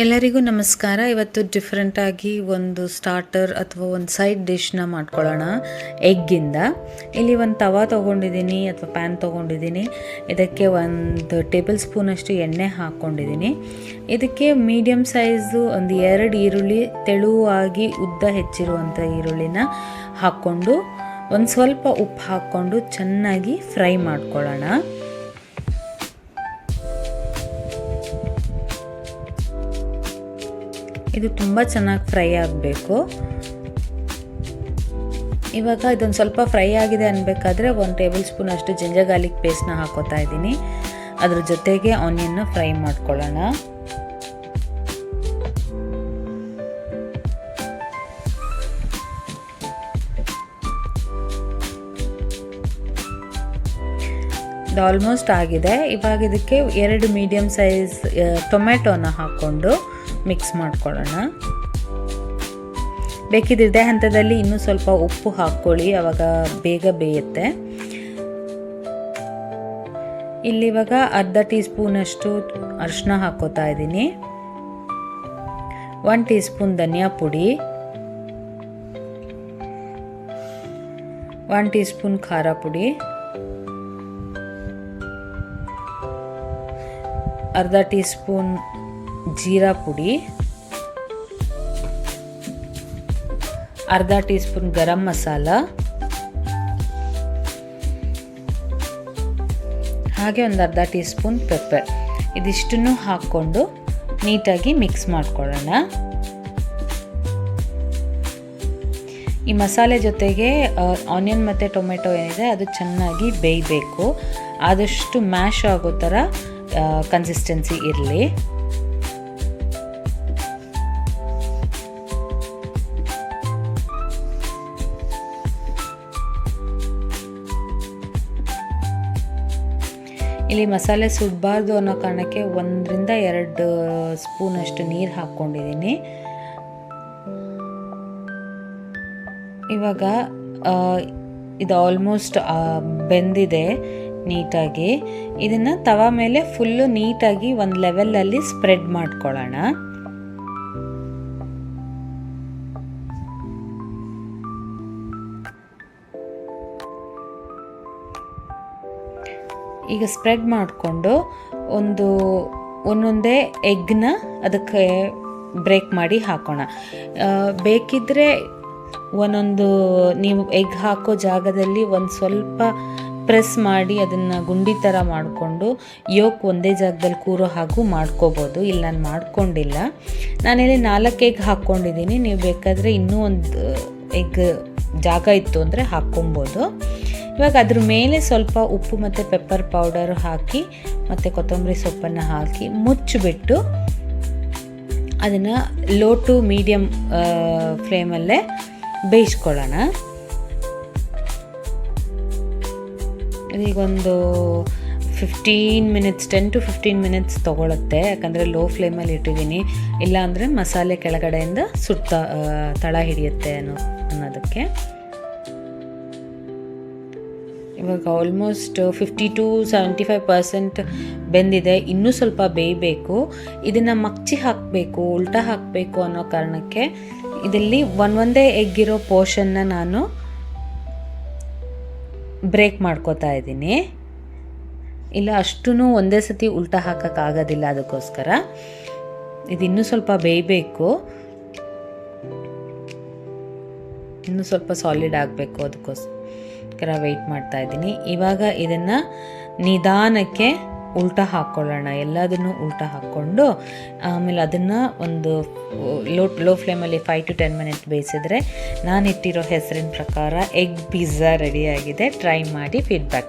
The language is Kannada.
ಎಲ್ಲರಿಗೂ ನಮಸ್ಕಾರ. ಇವತ್ತು ಡಿಫ್ರೆಂಟಾಗಿ ಒಂದು ಸ್ಟಾರ್ಟರ್ ಅಥವಾ ಒಂದು ಸೈಡ್ ಡಿಶ್ನ ಮಾಡ್ಕೊಳ್ಳೋಣ ಎಗ್ಗಿಂದ. ಇಲ್ಲಿ ಒಂದು ತವಾ ತೊಗೊಂಡಿದ್ದೀನಿ ಅಥವಾ ಪ್ಯಾನ್ ತೊಗೊಂಡಿದ್ದೀನಿ. ಇದಕ್ಕೆ 1 ಟೇಬಲ್ ಸ್ಪೂನಷ್ಟು ಎಣ್ಣೆ ಹಾಕ್ಕೊಂಡಿದ್ದೀನಿ. ಇದಕ್ಕೆ ಮೀಡಿಯಮ್ ಸೈಜು ಒಂದು 2 ಈರುಳ್ಳಿ, ತೆಳುವಾಗಿ ಉದ್ದ ಹೆಚ್ಚಿರುವಂಥ ಈರುಳ್ಳಿನ ಹಾಕ್ಕೊಂಡು ಒಂದು ಸ್ವಲ್ಪ ಉಪ್ಪು ಹಾಕ್ಕೊಂಡು ಚೆನ್ನಾಗಿ ಫ್ರೈ ಮಾಡ್ಕೊಳ್ಳೋಣ. ಇದು ತುಂಬ ಚೆನ್ನಾಗಿ ಫ್ರೈ ಆಗಬೇಕು. ಇವಾಗ ಇದೊಂದು ಸ್ವಲ್ಪ ಫ್ರೈ ಆಗಿದೆ ಅನ್ಬೇಕಾದ್ರೆ 1 ಟೇಬಲ್ ಸ್ಪೂನ್ ಅಷ್ಟು ಜಿಂಜರ್ ಗಾರ್ಲಿಕ್ ಪೇಸ್ಟ್ನ ಹಾಕೋತಾ ಇದ್ದೀನಿ. ಅದ್ರ ಜೊತೆಗೆ ಆನಿಯನ್ನ ಫ್ರೈ ಮಾಡ್ಕೊಳ್ಳೋಣ. ಇದು ಆಲ್ಮೋಸ್ಟ್ ಆಗಿದೆ. ಇವಾಗ ಇದಕ್ಕೆ 2 ಮೀಡಿಯಮ್ ಸೈಜ್ ಟೊಮೆಟೊನ ಹಾಕ್ಕೊಂಡು ಮಿಕ್ಸ್ ಮಾಡ್ಕೊಳ್ಳೋಣ. ಬೇಕಿದ್ದಿದೆ ಹಂತದಲ್ಲಿ ಇನ್ನೂ ಸ್ವಲ್ಪ ಉಪ್ಪು ಹಾಕ್ಕೊಳ್ಳಿ, ಆವಾಗ ಬೇಗ ಬೇಯುತ್ತೆ. ಇಲ್ಲಿ ಇವಾಗ ಅರ್ಧ ಟೀ ಸ್ಪೂನಷ್ಟು ಅರಿಶಿನ ಹಾಕೋತಾ ಇದ್ದೀನಿ. 1 ಟೀ ಸ್ಪೂನ್ ಧನಿಯಾ ಪುಡಿ, 1 ಟೀ ಸ್ಪೂನ್ ಖಾರ ಪುಡಿ, ಅರ್ಧ ಟೀ ಸ್ಪೂನ್ ಜೀರಾ ಪುಡಿ, ಅರ್ಧ ಟೀ ಸ್ಪೂನ್ ಗರಂ ಮಸಾಲ, ಹಾಗೆ ಒಂದು ಅರ್ಧ ಟೀ ಸ್ಪೂನ್ ಪೆಪ್ಪರ್. ಇದಿಷ್ಟನ್ನು ಹಾಕ್ಕೊಂಡು ನೀಟಾಗಿ ಮಿಕ್ಸ್ ಮಾಡ್ಕೊಳ್ಳೋಣ. ಈ ಮಸಾಲೆ ಜೊತೆಗೆ ಆನಿಯನ್ ಮತ್ತು ಟೊಮೆಟೊ ಏನಿದೆ ಅದು ಚೆನ್ನಾಗಿ ಬೇಯಬೇಕು. ಆದಷ್ಟು ಮ್ಯಾಶ್ ಆಗೋ ಥರ ಕನ್ಸಿಸ್ಟೆನ್ಸಿ ಇರಲಿ. ಇಲ್ಲಿ ಮಸಾಲೆ ಸುಡಬಾರ್ದು ಅನ್ನೋ ಕಾರಣಕ್ಕೆ 1 ರಿಂದ 2 ಸ್ಪೂನಷ್ಟು ನೀರು ಹಾಕ್ಕೊಂಡಿದ್ದೀನಿ. ಇವಾಗ ಇದು ಆಲ್ಮೋಸ್ಟ್ ಬೆಂದಿದೆ ನೀಟಾಗಿ. ಇದನ್ನು ತವಾ ಮೇಲೆ ಫುಲ್ಲು ನೀಟಾಗಿ ಒಂದು ಲೆವೆಲಲ್ಲಿ ಸ್ಪ್ರೆಡ್ ಮಾಡ್ಕೊಳ್ಳೋಣ. ಈಗ ಸ್ಪ್ರೆಡ್ ಮಾಡಿಕೊಂಡು ಒಂದೊಂದೇ ಎಗ್ನ ಅದಕ್ಕೆ ಬ್ರೇಕ್ ಮಾಡಿ ಹಾಕೋಣ. ಬೇಕಿದ್ದರೆ ಒಂದೊಂದು ನೀವು ಎಗ್ ಹಾಕೋ ಜಾಗದಲ್ಲಿ ಒಂದು ಸ್ವಲ್ಪ ಪ್ರೆಸ್ ಮಾಡಿ ಅದನ್ನು ಗುಂಡಿ ಥರ ಮಾಡಿಕೊಂಡು ಯೋಕ್ ಒಂದೇ ಜಾಗದಲ್ಲಿ ಕೂರೋ ಹಾಗೂ ಮಾಡ್ಕೋಬೋದು. ಇಲ್ಲಿ ನಾನು ಮಾಡ್ಕೊಂಡಿಲ್ಲ. ನಾನಿಲ್ಲಿ 4 ಎಗ್ ಹಾಕ್ಕೊಂಡಿದ್ದೀನಿ. ನೀವು ಬೇಕಾದರೆ ಇನ್ನೂ ಒಂದು ಎಗ್ ಜಾಗ ಇತ್ತು ಅಂದರೆ ಹಾಕ್ಕೊಬೋದು. ಇವಾಗ ಅದ್ರ ಮೇಲೆ ಸ್ವಲ್ಪ ಉಪ್ಪು ಮತ್ತು ಪೆಪ್ಪರ್ ಪೌಡರ್ ಹಾಕಿ ಮತ್ತು ಕೊತ್ತಂಬರಿ ಸೊಪ್ಪನ್ನು ಹಾಕಿ ಮುಚ್ಚಿಬಿಟ್ಟು ಅದನ್ನು ಲೋ ಟು ಮೀಡಿಯಮ್ ಫ್ಲೇಮಲ್ಲೇ ಬೇಯಿಸ್ಕೊಳ್ಳೋಣ. ಈಗೊಂದು 10 to 15 ಮಿನಿಟ್ಸ್ ತೊಗೊಳುತ್ತೆ, ಯಾಕಂದರೆ ಲೋ ಫ್ಲೇಮಲ್ಲಿ ಇಟ್ಟಿದ್ದೀನಿ. ಇಲ್ಲಾಂದರೆ ಮಸಾಲೆ ಕೆಳಗಡೆಯಿಂದ ತಳ ಹಿಡಿಯುತ್ತೆ ಅನ್ನೋದಕ್ಕೆ. ಇವಾಗ ಆಲ್ಮೋಸ್ಟ್ 50 to 75% ಬೆಂದಿದೆ. ಇನ್ನೂ ಸ್ವಲ್ಪ ಬೇಯಬೇಕು. ಇದನ್ನು ಮಗ್ಚಿ ಹಾಕಬೇಕು, ಉಲ್ಟಾ ಹಾಕಬೇಕು ಅನ್ನೋ ಕಾರಣಕ್ಕೆ ಇದರಲ್ಲಿ ಒಂದೇ ಎಗ್ಗಿರೋ ಪೋರ್ಷನ್ನ ನಾನು ಬ್ರೇಕ್ ಮಾಡ್ಕೋತಾ ಇದ್ದೀನಿ. ಇಲ್ಲ ಅಷ್ಟೂ ಒಂದೇ ಸತಿ ಉಲ್ಟಾ ಹಾಕೋಕ್ಕಾಗೋದಿಲ್ಲ, ಅದಕ್ಕೋಸ್ಕರ ಇದಿನ್ನೂ ಸ್ವಲ್ಪ ಬೇಯಬೇಕು, ಇನ್ನೂ ಸ್ವಲ್ಪ ಸಾಲಿಡ್ ಆಗಬೇಕು. ಅದಕ್ಕೋಸ್ಕರ ವೆಯ್ಟ್ ಮಾಡ್ತಾ ಇದ್ದೀನಿ. ಇವಾಗ ಇದನ್ನು ನಿಧಾನಕ್ಕೆ ಉಲ್ಟಾ ಹಾಕ್ಕೊಳ್ಳೋಣ. ಎಲ್ಲದನ್ನು ಉಲ್ಟಾ ಹಾಕ್ಕೊಂಡು ಆಮೇಲೆ ಅದನ್ನು ಒಂದು ಲೋ ಫ್ಲೇಮಲ್ಲಿ 5 to 10 ಮಿನಿಟ್ಸ್ ಬೇಯಿಸಿದ್ರೆ ನಾನಿಟ್ಟಿರೋ ಹೆಸರಿನ ಪ್ರಕಾರ ಎಗ್ ಪಿಜ್ಜಾ ರೆಡಿಯಾಗಿದೆ. ಟ್ರೈ ಮಾಡಿ ಫೀಡ್ಬ್ಯಾಕ್